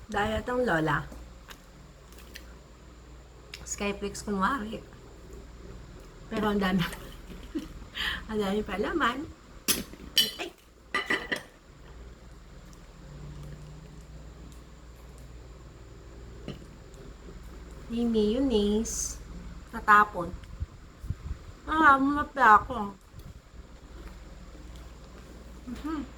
Diet ang lola. Skyflakes kunwari. Pero ang dami. Ang dami pa laman. Ay! May mayonnaise. Tatapon. Mapla ako. Mhm.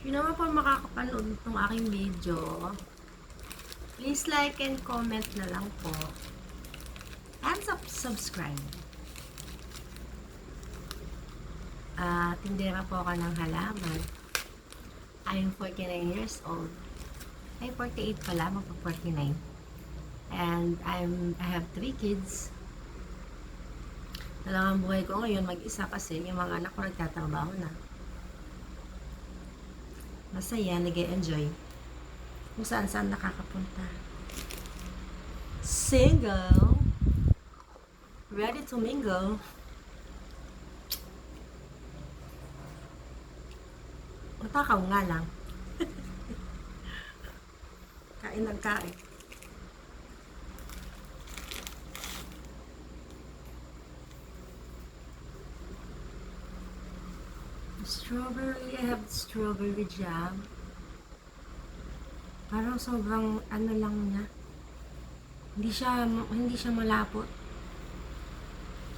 Sino naman po makakapanood ng aking video, please like and comment na lang po. And subscribe. Tindera po ako ng halaman. I'm 49 years old. Ay, 48 pala, magpa-49. And I have 3 kids. Talagang buhay ko ngayon mag-isa kasi yung mga anak ko nagtatrabaho na. Masaya, nag-enjoy. Kung saan-saan nakakapunta. Single. Ready to mingle. Matakaw nga lang. Kain ng kain. Strawberry, I have strawberry jam. Parang sobrang ano lang niya. Hindi siya malapot.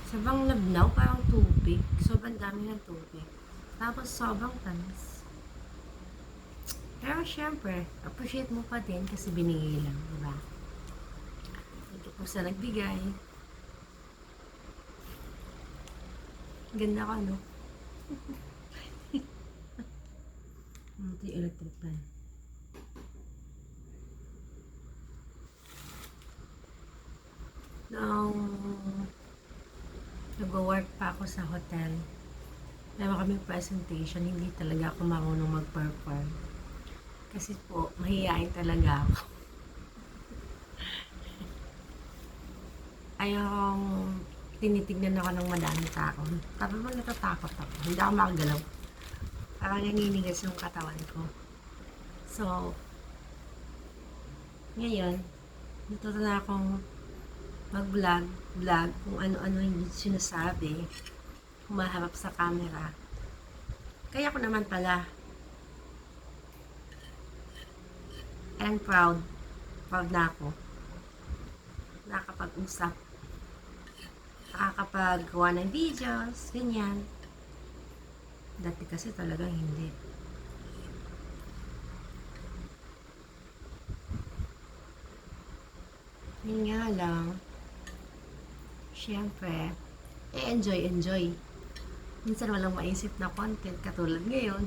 Sobrang labnaw, parang tubig. Sobrang dami ng tubig. Tapos sobrang tamis. Pero syempre, appreciate mo pa din kasi binigay lang, diba? Ito po sa nagbigay. Ganda ka, no? Ito yung electric fan. Nung nag-work pa ako sa hotel, meron kaming presentation, hindi talaga ako marunong mag-perform. Kasi po, mahihain talaga ako. Ayong tinitignan ako ng madaming tao. Tapos mo natatakot ako. Hindi ako makagalaw. Parang naninigas yung katawan ko. So, ngayon, natuto na akong mag-vlog kung ano-ano yung sinasabi, humaharap sa camera. Kaya ko naman pala. And proud na ako. Nakakapag-usap. Nakakapagawa ng videos, ganyan. Dati kasi talagang hindi. Yun nga lang, syempre, enjoy. Minsan walang maisip na content, katulad ngayon.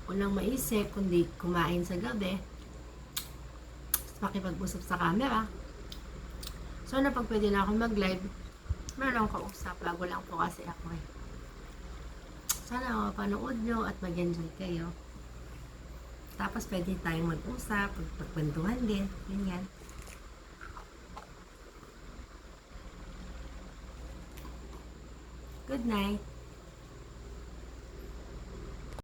Walang maisip, kundi kumain sa gabi, makipag-usap sa camera. So, pag pwede na ako mag-live, meron akong kausap, bago lang po kasi ako eh. Sana mapanood nyo at mag-enjoy kayo. Tapos pwede tayong mag-usap, pagkwentuhan din, ganyan. Good night.